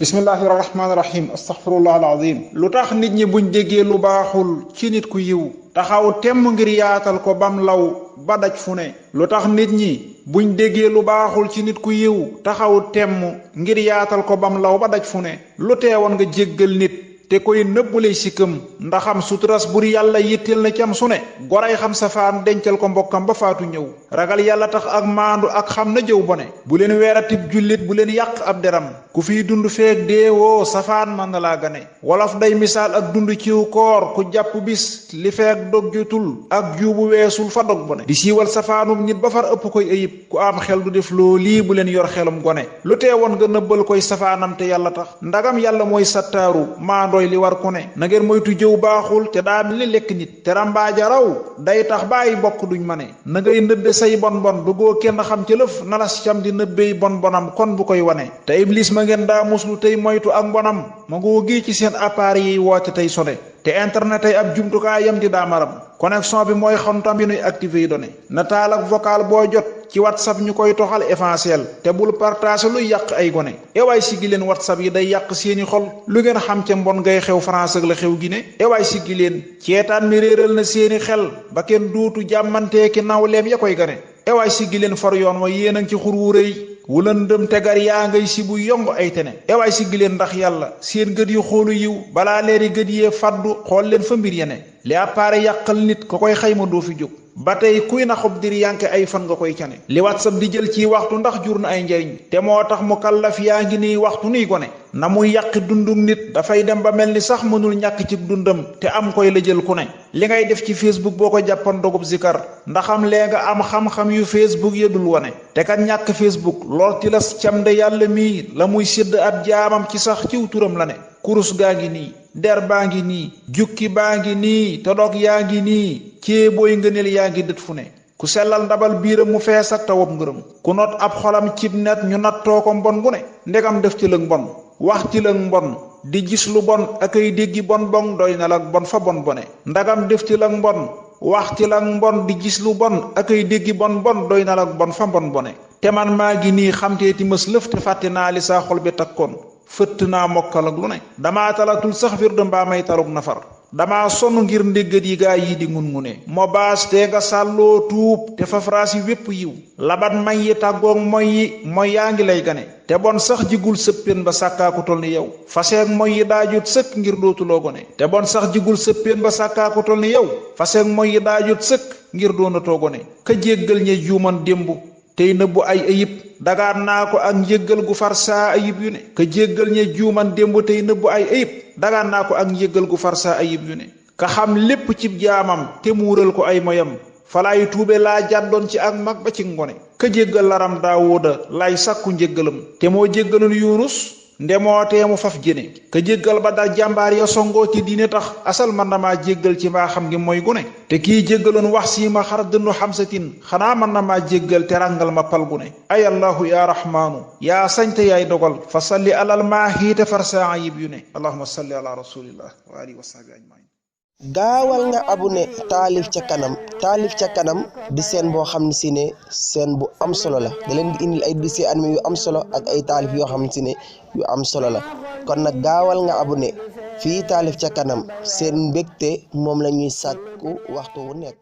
bismillahi rahmaani rahim astaghfirullah alazim lu tax nit ñi buñ déggee lu baaxul ci nit ku yiw taxaw temm ngir yaatal ko bam law ba daj fu ne lu tax nit ñi buñ déggee lu baaxul ci nit ku yiw taxaw temm ngir yaatal ko bam law ba daj fu ne lu teewoon nga jéggal nit te koy nëbbulay sikkam ndaxam suturas bur yàlla yittil na cam su ne goray xam safaan dencal ko mbokkam ba faatu ñëw ragal yàlla tax ak maandu ak xam na jëw bone bu leen weeratib jullit bu leen yàq ab deram ku fiy dund feek deewoo safaan man na laa gane wolof day misaal ak dund ciw koor ku jàpp bis li feek dog jotul ak juubu weesul fa dog bone di siiwal safaanum nit ba far ëpp koy ayib ku am xel du def loo lii bu leen yor xelum gone lu teewoon nga nëbbal koy safaanam te yàlla tax ndagam yàlla mooy sattaaru maandooy li war ku ne na ngeen moytu jëw baaxul te daa mel ni lekk nit te rambaaja raw day tax bàyyi bokk duñ ma ne na ngay nëbbe say bon bon bëggoo kenn xam ci lëf nalas cam di nëbbey bon bonam kon bu koy wane te iblis ma ngeen daa muslu tey moytu ak mbonam ma ngoo gi ci seen appareil yi woote tey sone te internet ay ab jumtukaayam di daa maram connexion bi mooy xontam bi nuy activé yi donné nataal ak vocal boo jot ci whatsapp ñu koy toxal essentiel te bul partage luy yàq ay gone ewaay siggi leen whatsapp yi day yàq seeni xol lu ngeen xam ca mbon ngay xew France ak la xew Guinée ewaay siggi leen ceetaan mi réeral na seeni xel ba kenn duutu jàmmanteeki nawleem ya koy gane ewaay siggi leen far yoon wa yéen a ngi ci xur wu rëy wulandëm tegar yaa ngay si bu yong ay tene ewaay siggi leen ndax yàlla seen gët yu xoolu yiw balaa leeri gët yee faddu xool leen fa mbir yene li appareil yàqal nit ko koy xayma doo fi jóg ba tey kuy na xob dir yanke ay fan nga koy cane li whatsapp di jël ci waxtu ndax jur na ay njariñ te moo tax mu kallaf yaa ngi nii waxtu nuy gone na muy yàqi dunduk nit dafay dem ba mel ni sax mënul ñàkk ci dundam te am koy la jël ku ne li ngay def ci facebook boo ko jàppan dogub zikar ndaxam lee nga am xam-xam yu facebook yëdul wone te kat ñàkk facebook lool ti las cam de yàlla mii la muy sédd ab jaamam ci sax ciw turam la ne kurus gaa ngi nii der baa ngi nii jukki baa ngi nii te dog yaa ngi nii ceebooy ngëneel yaa ngi dët fu ne ku sellal ndabal biiram mu fees ak tawab ngërëm ku not ab xolam cib net ñu nattoo ko mbon gu ne ndegam def ci lëg mbon wax ci lëg mbon di gis lu bon ak ay déggi bon bon doy na lak bon fa bon bone ndagam def ci lëg mbon wax ci lëg mbon di gis lu bon ak ay déggi bon bon doy na lak bon fa bon bone te man maa ngi nii xamteeti mës lëf te fàtte naa li saa xol bi takkoon fëtt naa mokkal ak lu ne damaa talatul sax wirde mbaa may talug nafar damaa sonn ngir ndéggat yi gaa yi di ngun-ngune moo baas te nga sàlloo tuub te fafraas yi wépp yiw labat may yi tàggoog mooy yaa ngi lay gane te bon sax jigul sëppeen ba sàkkaaku tol ni yow faseeg mooy yi daajut sëkk ngir dootuloo gone te bon sax jigul sëppeen ba sàkkaaku tol ni yow faseeg mooy yi daajut sëkk ngir doonatoo gone ka jéggal ñe juuman démb tey nëbbu ay ayib dagaan naa ko ak njéggal gu far saa ayib yu ne ka jéggal ñe juuman démb tey nëbbu ay ayib dagaan naa ko ak njéggal gu far saa ayib yu ne ka xam lépp cib jaamam te muural ko ay moyam falaay tuube laa jàddoon ci ak mag ba ci ngone ka jéggal laram daawuda lay sàkku njéggalam te moo jéggalul yunus ndemootee mu faf jëne ka jéggal ba dal jàmbaar ya songoo ci diine tax asal man na maa jéggal ci mbaa xam ngi mooy gune te kii jéggaloon wax sii ma xar dënnu xamsatin xanaa man na maa jéggal te rangal ma pal gune ay allahu ya rahmaanu yaa sañte yaay dogal fa salli alal maa xiite far saa ayib yu ne allahumma salli ala rasulillah wa alihi wa sahbihi ajmain gaawal nga abonné taalif ca kanam di seen boo xam ne si ne seen bu am solo la da leen di indil ay dossier animé yu am solo ak ay taalif yoo xam ne si ne yu am solo la kon nag gaawal nga abonné fii taalif ca kanam seen mbégte moom la ñuy sàkku waxtu wu nekk